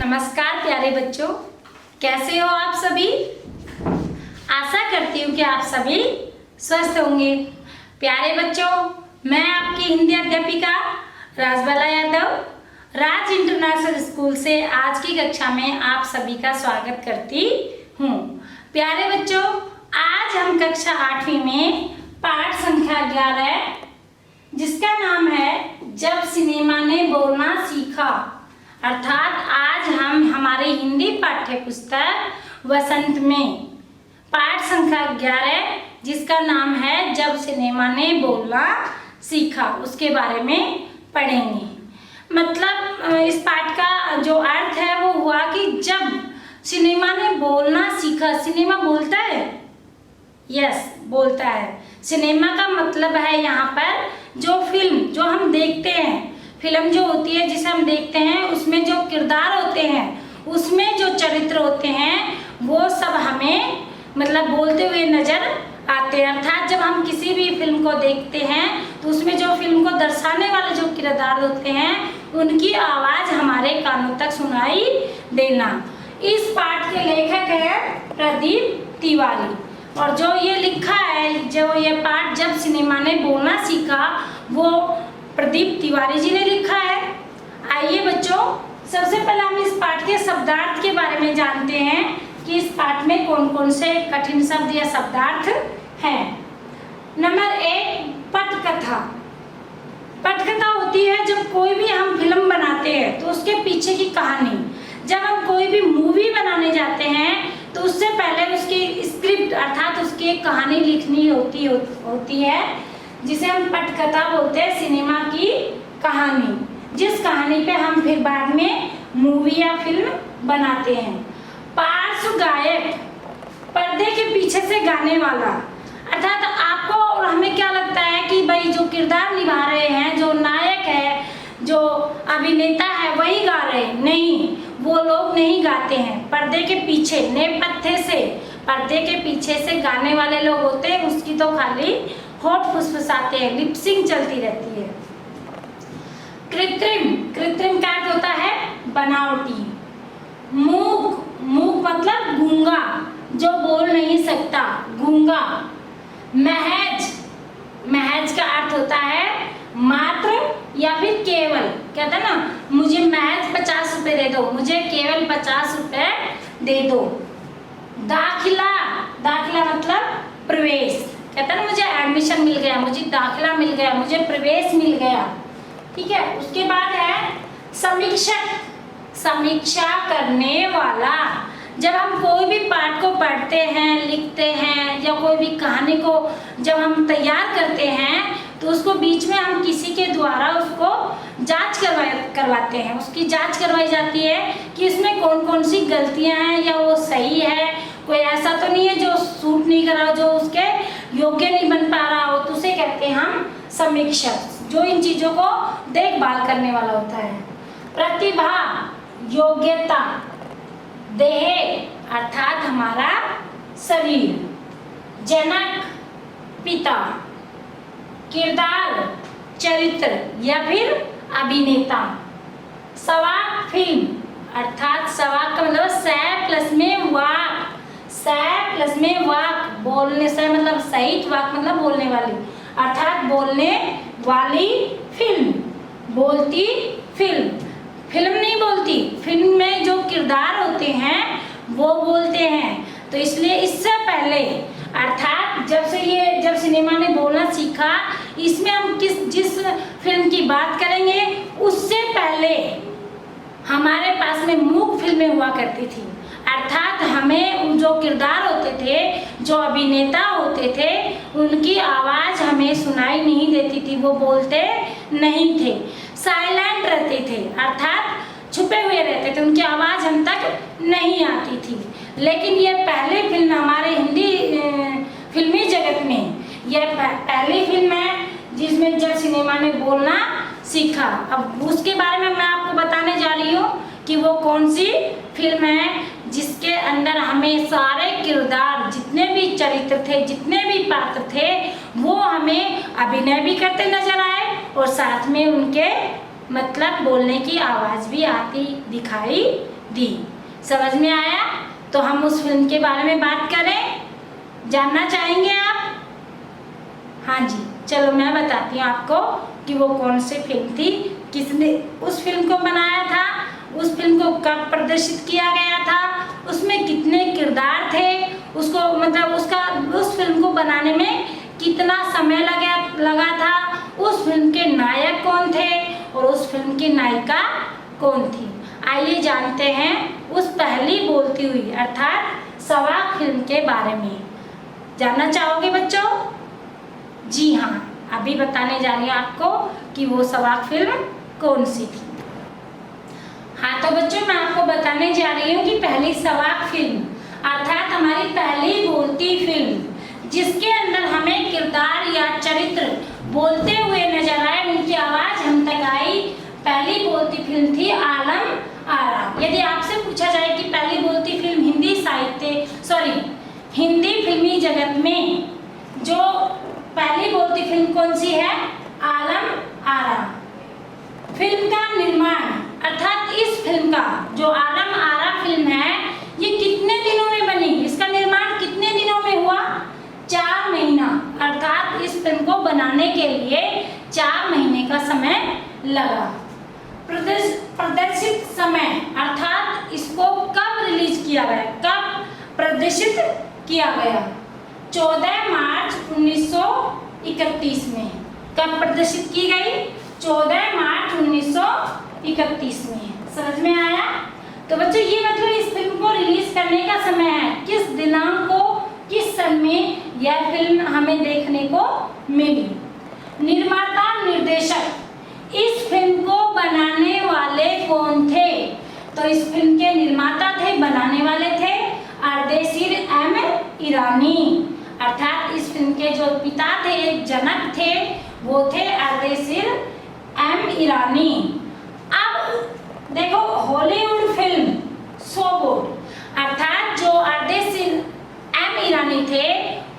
नमस्कार प्यारे बच्चों, कैसे हो आप सभी। आशा करती हूँ कि आप सभी स्वस्थ होंगे। प्यारे बच्चों, मैं आपकी हिंदी अध्यापिका राजबाला यादव राज इंटरनेशनल स्कूल से आज की कक्षा में आप सभी का स्वागत करती हूँ। प्यारे बच्चों, आज हम कक्षा 8वीं में पाठ संख्या 11 जिसका नाम है जब सिनेमा ने बोलना सीखा, अर्थात आज हम हमारे हिंदी पाठ्य पुस्तक वसंत में पाठ संख्या 11 जिसका नाम है जब सिनेमा ने बोलना सीखा उसके बारे में पढ़ेंगे। मतलब इस पाठ का जो अर्थ है वो हुआ कि जब सिनेमा ने बोलना सीखा। सिनेमा बोलता है? यस, बोलता है। सिनेमा का मतलब है यहाँ पर जो फिल्म जो हम देखते हैं, फिल्म जो होती है जिसे हम देखते हैं उसमें जो किरदार होते हैं, उसमें जो चरित्र होते हैं वो सब हमें मतलब बोलते हुए नजर आते हैं। अर्थात जब हम किसी भी फिल्म को देखते हैं तो उसमें जो फिल्म को दर्शाने वाले जो किरदार होते हैं उनकी आवाज हमारे कानों तक सुनाई देना। इस पाठ के लेखक है प्रदीप तिवारी और जो ये लिखा है, जो ये पाठ जब सिनेमा ने बोलना सीखा वो प्रदीप तिवारी जी ने लिखा है। आइए बच्चों, सबसे पहले हम इस पाठ के शब्दार्थ के बारे में जानते हैं कि इस पाठ में कौन कौन से कठिन शब्द या शब्दार्थ हैं। नंबर 1, पटकथा। पटकथा होती है जब कोई भी हम फिल्म बनाते हैं तो उसके पीछे की कहानी। जब हम कोई भी मूवी बनाने जाते हैं तो उससे पहले उसकी स्क्रिप्ट अर्थात उसकी कहानी लिखनी होती है जिसे हम पटकथा बोलते हैं। सिनेमा की कहानी, जिस कहानी पे हम फिर बाद में मूवी या फिल्म बनाते हैं। पार्श्व गायक, पर्दे के पीछे से गाने वाला। अर्थात आपको और हमें क्या लगता है कि भाई जो किरदार निभा रहे हैं, जो नायक है, जो अभिनेता है वही गा रहे हैं। नहीं, वो लोग नहीं गाते हैं। पर्दे के पीछे, नेपथ्य से, पर्दे के पीछे से गाने वाले लोग होते हैं। उसकी तो खाली होठ फुसफुसाते हैं, लिपसिंग चलती रहती है। कृत्रिम, कृत्रिम का अर्थ होता है बनावटी। मूक, मूक मतलब गूंगा, जो बोल नहीं सकता, गूंगा। महज, महज का अर्थ होता है मात्र या फिर केवल। कहते हैं ना, मुझे महज 50 रुपए दे दो, मुझे केवल 50 रुपए दे दो। दाखिला, दाखिला मतलब प्रवेश। कहते हैं ना, मुझे एडमिशन मिल गया, मुझे दाखिला मिल गया, मुझे प्रवेश मिल गया। ठीक है। उसके बाद है समीक्षक, समीक्षा करने वाला। जब हम कोई भी पाठ को पढ़ते हैं, लिखते हैं या कोई भी कहानी को जब हम तैयार करते हैं तो उसको बीच में हम किसी के द्वारा उसको जांच करवाते हैं। उसकी जांच करवाई जाती है कि इसमें कौन कौन सी गलतियां हैं या वो सही है, कोई ऐसा तो नहीं है जो सूट नहीं कर रहा, जो उसके योग्य नहीं बन पा रहा हो, तो उसे कहते हैं हम समीक्षक, जो इन चीजों को देखभाल करने वाला होता है। प्रतिभा, योग्यता। देह अर्थात हमारा शरीर। जनक, पिता। किरदार, चरित्र या फिर अभिनेता। सवाक, फिल्म अर्थात सवाक का मतलब स प्लस में वाक, स प्लस में वाक, बोलने से मतलब सहित, वाक मतलब बोलने वाली, अर्थात बोलने वाली फिल्म। बोलती फिल्म, फिल्म नहीं बोलती, फिल्म में जो किरदार होते हैं वो बोलते हैं। तो इसलिए इससे पहले अर्थात जब सिनेमा ने बोलना सीखा, इसमें हम जिस फिल्म की बात करेंगे उससे पहले हमारे पास में मूक फिल्में हुआ करती थी। अर्थात हमें जो किरदार होते थे, जो अभिनेता होते थे, उनकी आवाज हमें सुनाई नहीं देती थी, वो बोलते नहीं थे, साइलेंट रहते थे, अर्थात छुपे हुए रहते थे, उनकी आवाज हम तक नहीं आती थी। लेकिन ये पहली फिल्म हमारे हिंदी फिल्मी जगत में, यह पहली फिल्म है जिसमें जब सिनेमा ने बोलना सीखा। अब उसके बारे में मैं आपको बताने जा रही हूँ कि वो कौन सी फिल्म है जिसके अंदर हमें सारे किरदार, जितने भी चरित्र थे, जितने भी पात्र थे, वो हमें अभिनय भी करते नजर आए और साथ में उनके मतलब बोलने की आवाज भी आती दिखाई दी। समझ में आया? तो हम उस फिल्म के बारे में बात करें, जानना चाहेंगे आप? हाँ जी, चलो मैं बताती हूँ आपको कि वो कौन सी फिल्म थी, किसने उस फिल्म को बनाया था, उस फिल्म को कब प्रदर्शित किया गया था, उसमें कितने किरदार थे, उसको मतलब उस फिल्म को बनाने में कितना समय लगा था, उस फिल्म के नायक कौन थे और उस फिल्म की नायिका कौन थी। आइए जानते हैं उस पहली बोलती हुई अर्थात सवाक फिल्म के बारे में। जानना चाहोगे बच्चों? जी हाँ, अभी बताने जा रही हूँ आपको कि वो सवाक फिल्म कौन सी थी। हाँ तो बच्चों, मैं आपको बताने जा रही हूँ कि पहली सवाक फिल्म अर्थात हमारी पहली बोलती फिल्म जिसके अंदर हमें किरदार या चरित्र बोलते हुए नजर आए, उनकी आवाज हम तक आई, पहली बोलती फिल्म थी आलम आरा। यदि आपसे पूछा जाए कि पहली बोलती फिल्म हिंदी फिल्मी जगत में जो पहली बोलती फिल्म कौन सी है? आलम आरा। फिल्म का निर्माण अर्थात इस फिल्म का जो आलम आरा फिल्म है, ये कितने दिनों में बनी? इसका निर्माण कितने दिनों में हुआ? 4 महीना। अर्थात इस फिल्म को बनाने के लिए 4 महीने का समय लगा। प्रदर्शित समय अर्थात इसको कब रिलीज किया गया, कब प्रदर्शित किया गया? 14 मार्च 1931 में। कब प्रदर्शित की गई? 14 मार्च 1931 में। समझ में आया? तो बच्चों ये मतलब इस फिल्म को रिलीज करने का समय है, किस दिनांक को, किस सन में यह फिल्म हमें देखने को मिली। निर्माता निर्देशक इस फिल्म को बनाने वाले कौन थे? तो इस फिल्म के निर्माता थे, बनाने वाले थे अर्देशीर एम ईरानी। अर्थात इस फिल्म के जो पिता थे, एक जनक थे, वो थे अर्देशीर एम ईरानी। अब देखो हॉलीवुड फिल्म सोबोट अर्थात जो अर्देशीर एम ईरानी थे,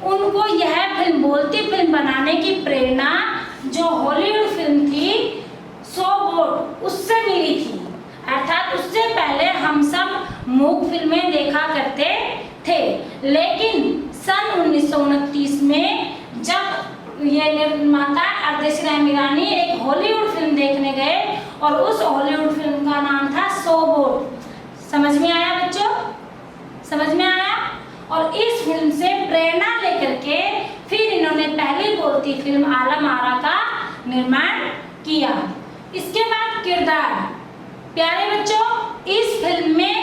उनको यह फिल्म बोलती फिल्म बनाने की प्रेरणा जो हॉलीवुड फिल्म थी सोबोट उससे मिली थी। अर्थात उससे पहले हम सब मूक फिल्में देखा करते थे, लेकिन सन 1929 में जब ये निर्माता अर्देशीर एम ईरानी एक हॉलीवुड फिल्म देखने गए और उस हॉलीवुड फिल्म का नाम था सोबोट। समझ में आया बच्चों? समझ में आया? और इस फिल्म से प्रेरणा लेकर के फिर इन्होंने पहली बोलती फिल्म आलम आरा का निर्माण किया। इसके बाद किरदार, प्यारे बच्चों, इस फिल्म में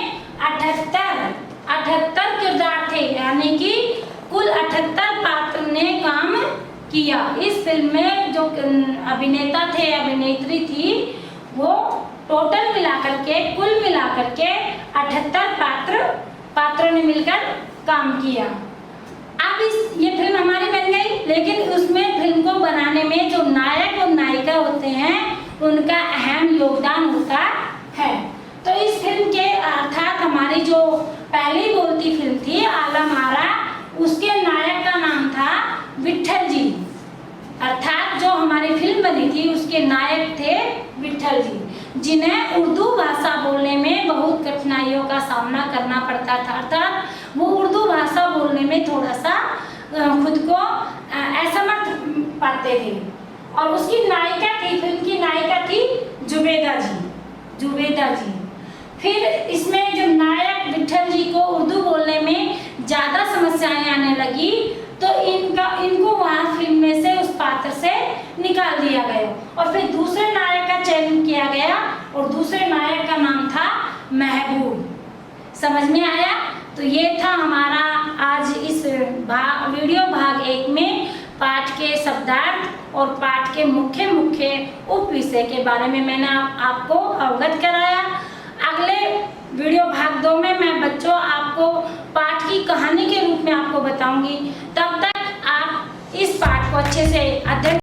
78 किरदार थे, यानी कि कुल 78 पात्र ने काम किया। इस फिल्म में जो अभिनेता थे, अभिनेत्री थी, वो टोटल मिलाकर के कुल मिलाकर के 78 पात्रों ने मिलकर काम किया। अब ये फिल्म हमारी बन गई, लेकिन उसमें फिल्म को बनाने में जो नायक और नायिका होते हैं उनका अहम योगदान होता है। तो इस फिल्म के अर्थात हमारी जो पहली बोलती फिल्म थी आलम आरा, उसके नायक का नाम था विट्ठल जी। अर्थात जो हमारी फिल्म बनी थी उसके नायक थे विट्ठल जी, जिन्हें उर्दू भाषा बोलने में बहुत कठिनाइयों का सामना करना पड़ता था। अर्थात वो उर्दू भाषा बोलने में थोड़ा सा खुद को असमर्थ पाते थे। और उसकी नायिका थी, फिल्म की नायिका थी जुबेदा जी। फिर इसमें जो नायक विट्ठल जी को उर्दू बोलने में ज़्यादा समस्याएं आने लगी, तो इनको वहाँ फिल्म में से उस पात्र से निकाल दिया गया और फिर दूसरे नायक का चयन किया गया और दूसरे नायक का नाम था महबूब। समझ में आया? तो ये था हमारा आज इस वीडियो भाग 1 में पाठ के शब्दार्थ और पाठ के मुख्य उप विषय के बारे में मैंने आपको अवगत कराया। अगले वीडियो भाग 2 में मैं बच्चों आपको पाठ की कहानी के रूप में आपको बताऊंगी। तब तक आप इस पाठ को अच्छे से अध्ययन